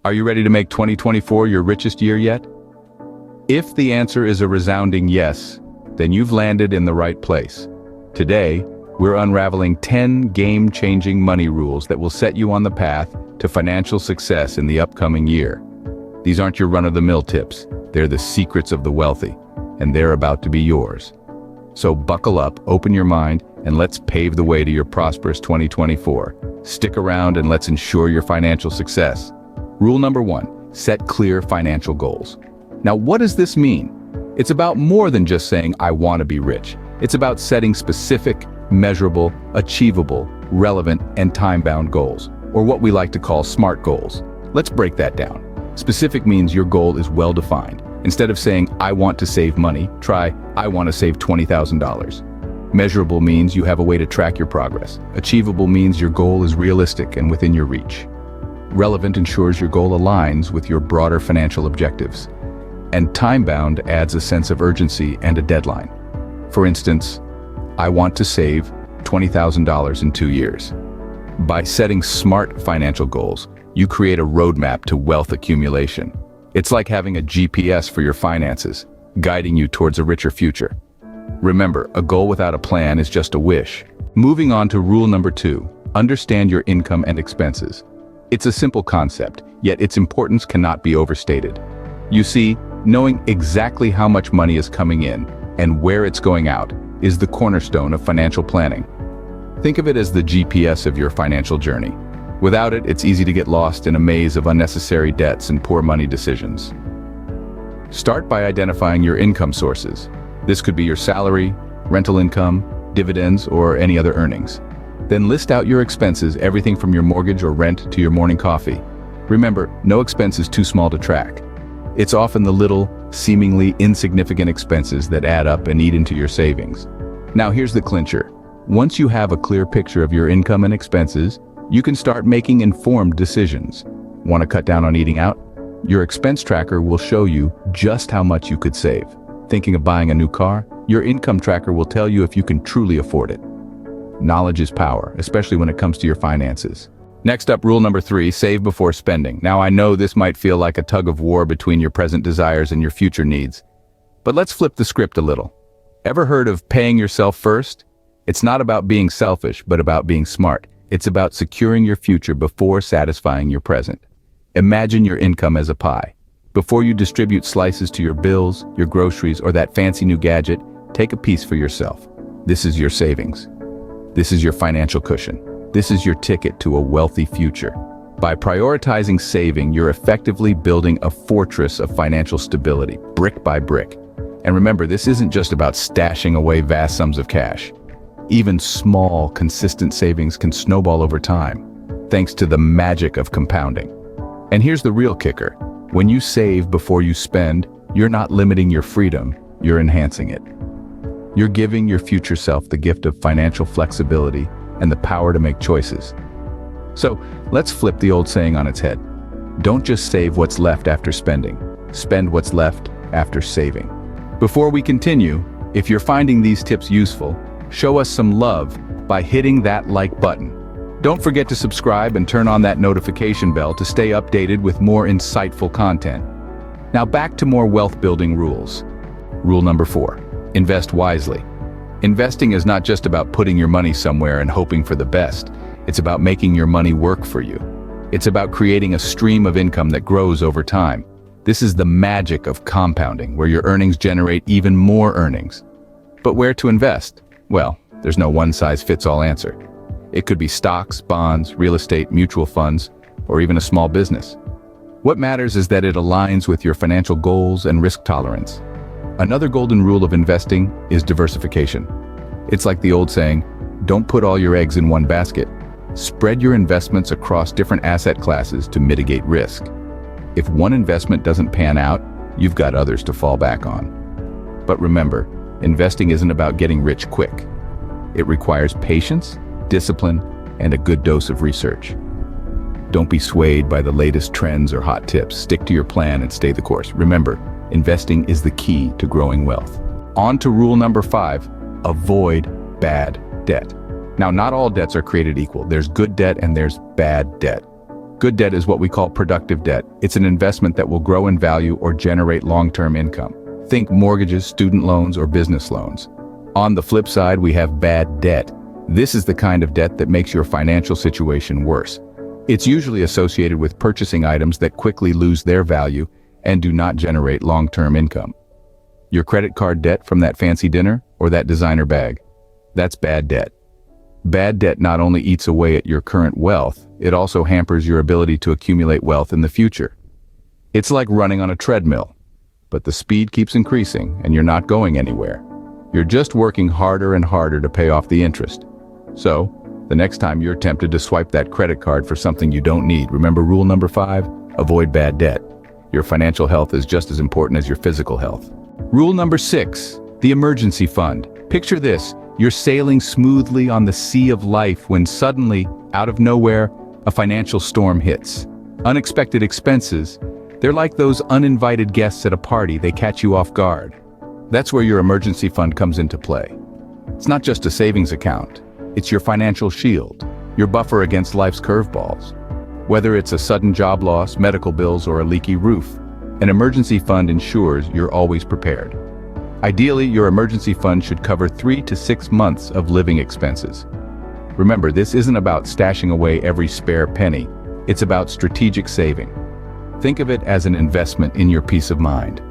Are you ready to make 2024 your richest year yet? If the answer is a resounding yes, then you've landed in the right place. Today, we're unraveling 10 game-changing money rules that will set you on the path to financial success in the upcoming year. These aren't your run-of-the-mill tips. They're the secrets of the wealthy, and they're about to be yours. So buckle up, open your mind, and let's pave the way to your prosperous 2024. Stick around and let's ensure your financial success. Rule number 1, set clear financial goals. Now, what does this mean? It's about more than just saying, I want to be rich. It's about setting specific, measurable, achievable, relevant, and time-bound goals, or what we like to call SMART goals. Let's break that down. Specific means your goal is well-defined. Instead of saying, I want to save money, try, I want to save $20,000. Measurable means you have a way to track your progress. Achievable means your goal is realistic and within your reach. Relevant ensures your goal aligns with your broader financial objectives. And time-bound adds a sense of urgency and a deadline. For instance, I want to save $20,000 in 2 years. By setting SMART financial goals, you create a roadmap to wealth accumulation. It's like having a GPS for your finances, guiding you towards a richer future. Remember, a goal without a plan is just a wish. Moving on to rule number 2, understand your income and expenses. It's a simple concept, yet its importance cannot be overstated. You see, knowing exactly how much money is coming in and where it's going out is the cornerstone of financial planning. Think of it as the GPS of your financial journey. Without it, it's easy to get lost in a maze of unnecessary debts and poor money decisions. Start by identifying your income sources. This could be your salary, rental income, dividends, or any other earnings. Then list out your expenses, everything from your mortgage or rent to your morning coffee. Remember, no expense is too small to track. It's often the little, seemingly insignificant expenses that add up and eat into your savings. Now here's the clincher. Once you have a clear picture of your income and expenses, you can start making informed decisions. Want to cut down on eating out? Your expense tracker will show you just how much you could save. Thinking of buying a new car? Your income tracker will tell you if you can truly afford it. Knowledge is power, especially when it comes to your finances. Next up, rule number 3, save before spending. Now I know this might feel like a tug of war between your present desires and your future needs. But let's flip the script a little. Ever heard of paying yourself first? It's not about being selfish, but about being smart. It's about securing your future before satisfying your present. Imagine your income as a pie. Before you distribute slices to your bills, your groceries, or that fancy new gadget, take a piece for yourself. This is your savings. This is your financial cushion. This is your ticket to a wealthy future. By prioritizing saving, you're effectively building a fortress of financial stability, brick by brick. And remember, this isn't just about stashing away vast sums of cash. Even small, consistent savings can snowball over time, thanks to the magic of compounding. And here's the real kicker. When you save before you spend, you're not limiting your freedom, you're enhancing it. You're giving your future self the gift of financial flexibility and the power to make choices. So, let's flip the old saying on its head. Don't just save what's left after spending. Spend what's left after saving. Before we continue, if you're finding these tips useful, show us some love by hitting that like button. Don't forget to subscribe and turn on that notification bell to stay updated with more insightful content. Now back to more wealth-building rules. Rule number 4, invest wisely. Investing is not just about putting your money somewhere and hoping for the best. It's about making your money work for you. It's about creating a stream of income that grows over time. This is the magic of compounding, where your earnings generate even more earnings. But where to invest? Well, there's no one-size-fits-all answer. It could be stocks, bonds, real estate, mutual funds, or even a small business. What matters is that it aligns with your financial goals and risk tolerance. Another golden rule of investing is diversification. It's like the old saying, don't put all your eggs in one basket. Spread your investments across different asset classes to mitigate risk. If one investment doesn't pan out, you've got others to fall back on. But remember, investing isn't about getting rich quick. It requires patience, discipline, and a good dose of research. Don't be swayed by the latest trends or hot tips. Stick to your plan and stay the course. Remember, investing is the key to growing wealth. On to rule number 5, avoid bad debt. Now, not all debts are created equal. There's good debt and there's bad debt. Good debt is what we call productive debt. It's an investment that will grow in value or generate long-term income. Think mortgages, student loans, or business loans. On the flip side, we have bad debt. This is the kind of debt that makes your financial situation worse. It's usually associated with purchasing items that quickly lose their value and do not generate long-term income. Your credit card debt from that fancy dinner or that designer bag. That's bad debt. Bad debt not only eats away at your current wealth, it also hampers your ability to accumulate wealth in the future. It's like running on a treadmill, but the speed keeps increasing and you're not going anywhere. You're just working harder and harder to pay off the interest. So, the next time you're tempted to swipe that credit card for something you don't need, remember rule number 5? Avoid bad debt. Your financial health is just as important as your physical health. Rule number 6, the emergency fund. Picture this, you're sailing smoothly on the sea of life when suddenly, out of nowhere, a financial storm hits. Unexpected expenses, they're like those uninvited guests at a party, they catch you off guard. That's where your emergency fund comes into play. It's not just a savings account, it's your financial shield, your buffer against life's curveballs. Whether it's a sudden job loss, medical bills, or a leaky roof, an emergency fund ensures you're always prepared. Ideally, your emergency fund should cover 3 to 6 months of living expenses. Remember, this isn't about stashing away every spare penny. It's about strategic saving. Think of it as an investment in your peace of mind.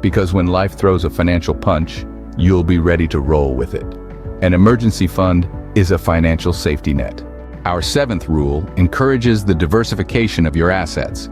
Because when life throws a financial punch, you'll be ready to roll with it. An emergency fund is a financial safety net. Our 7th rule encourages the diversification of your assets.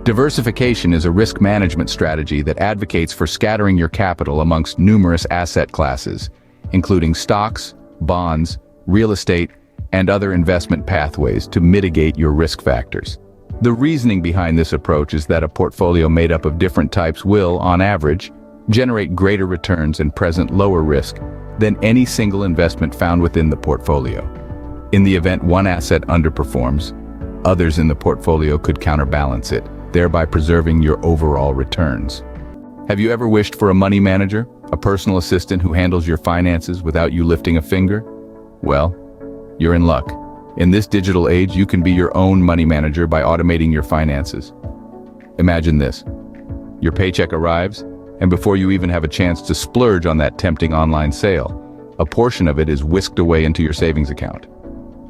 Diversification is a risk management strategy that advocates for scattering your capital amongst numerous asset classes, including stocks, bonds, real estate, and other investment pathways to mitigate your risk factors. The reasoning behind this approach is that a portfolio made up of different types will, on average, generate greater returns and present lower risk than any single investment found within the portfolio. In the event one asset underperforms, others in the portfolio could counterbalance it, thereby preserving your overall returns. Have you ever wished for a money manager, a personal assistant who handles your finances without you lifting a finger? Well, you're in luck. In this digital age, you can be your own money manager by automating your finances. Imagine this. Your paycheck arrives, and before you even have a chance to splurge on that tempting online sale, a portion of it is whisked away into your savings account.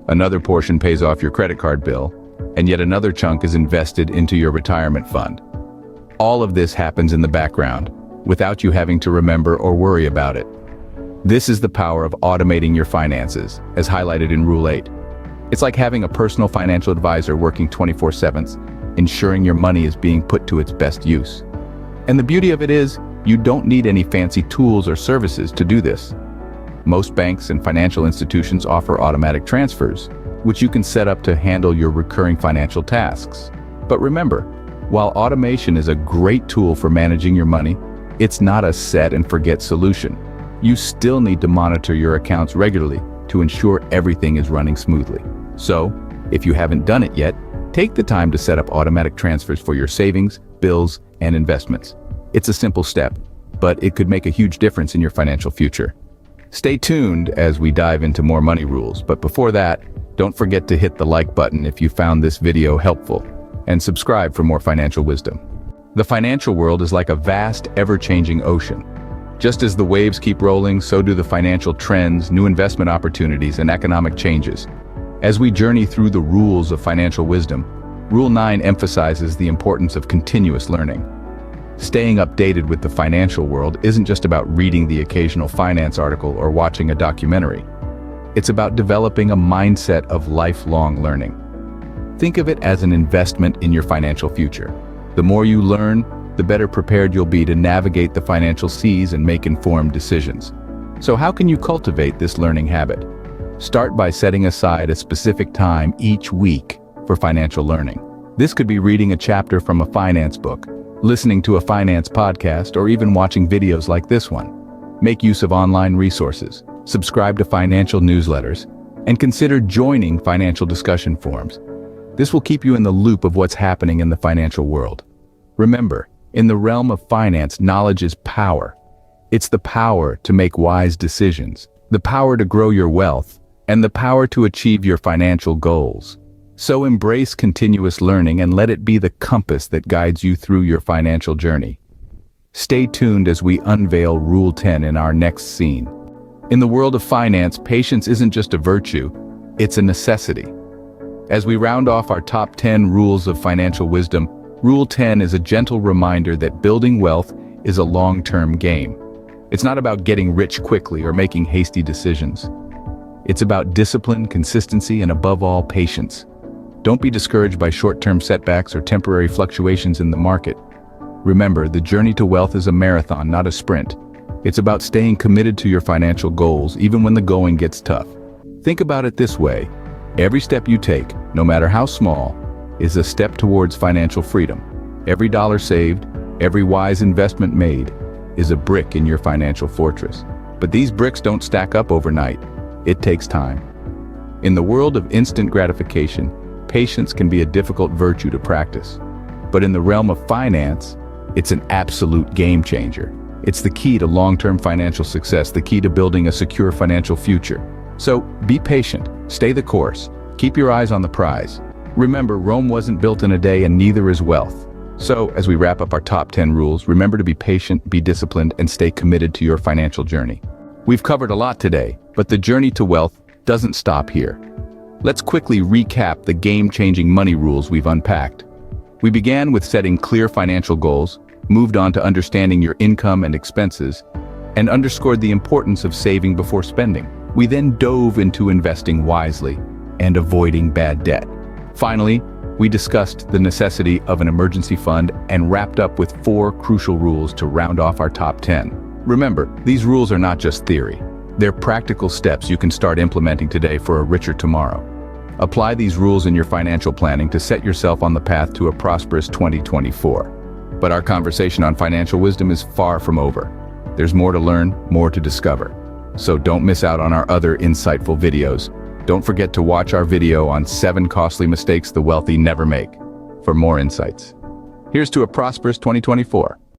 Another portion pays off your credit card bill, and yet another chunk is invested into your retirement fund. All of this happens in the background, without you having to remember or worry about it. This is the power of automating your finances, as highlighted in Rule 8. It's like having a personal financial advisor working 24/7, ensuring your money is being put to its best use. And the beauty of it is, you don't need any fancy tools or services to do this. Most banks and financial institutions offer automatic transfers, which you can set up to handle your recurring financial tasks. But remember, while automation is a great tool for managing your money, it's not a set and forget solution. You still need to monitor your accounts regularly to ensure everything is running smoothly. So, if you haven't done it yet, take the time to set up automatic transfers for your savings, bills, and investments. It's a simple step, but it could make a huge difference in your financial future. Stay tuned as we dive into more money rules, but before that, don't forget to hit the like button if you found this video helpful, and subscribe for more financial wisdom. The financial world is like a vast, ever-changing ocean. Just as the waves keep rolling, so do the financial trends, new investment opportunities, and economic changes. As we journey through the rules of financial wisdom, Rule 9 emphasizes the importance of continuous learning. Staying updated with the financial world isn't just about reading the occasional finance article or watching a documentary. It's about developing a mindset of lifelong learning. Think of it as an investment in your financial future. The more you learn, the better prepared you'll be to navigate the financial seas and make informed decisions. So how can you cultivate this learning habit? Start by setting aside a specific time each week for financial learning. This could be reading a chapter from a finance book, listening to a finance podcast, or even watching videos like this one. Make use of online resources, subscribe to financial newsletters, and consider joining financial discussion forums. This will keep you in the loop of what's happening in the financial world. Remember, in the realm of finance, knowledge is power. It's the power to make wise decisions, the power to grow your wealth, and the power to achieve your financial goals. So embrace continuous learning and let it be the compass that guides you through your financial journey. Stay tuned as we unveil Rule 10 in our next scene. In the world of finance, patience isn't just a virtue, it's a necessity. As we round off our top 10 rules of financial wisdom, Rule 10 is a gentle reminder that building wealth is a long-term game. It's not about getting rich quickly or making hasty decisions. It's about discipline, consistency, and above all, patience. Don't be discouraged by short-term setbacks or temporary fluctuations in the market. Remember, the journey to wealth is a marathon, not a sprint. It's about staying committed to your financial goals, even when the going gets tough. Think about it this way. Every step you take, no matter how small, is a step towards financial freedom. Every dollar saved, every wise investment made, is a brick in your financial fortress. But these bricks don't stack up overnight. It takes time. In the world of instant gratification, patience can be a difficult virtue to practice. But in the realm of finance, it's an absolute game changer. It's the key to long-term financial success, the key to building a secure financial future. So be patient, stay the course, keep your eyes on the prize. Remember, Rome wasn't built in a day and neither is wealth. So, as we wrap up our top 10 rules, remember to be patient, be disciplined, and stay committed to your financial journey. We've covered a lot today, but the journey to wealth doesn't stop here. Let's quickly recap the game-changing money rules we've unpacked. We began with setting clear financial goals, moved on to understanding your income and expenses, and underscored the importance of saving before spending. We then dove into investing wisely and avoiding bad debt. Finally, we discussed the necessity of an emergency fund and wrapped up with 4 crucial rules to round off our top 10. Remember, these rules are not just theory. They're practical steps you can start implementing today for a richer tomorrow. Apply these rules in your financial planning to set yourself on the path to a prosperous 2024. But our conversation on financial wisdom is far from over. There's more to learn, more to discover. So don't miss out on our other insightful videos. Don't forget to watch our video on 7 costly mistakes the wealthy never make for more insights. Here's to a prosperous 2024.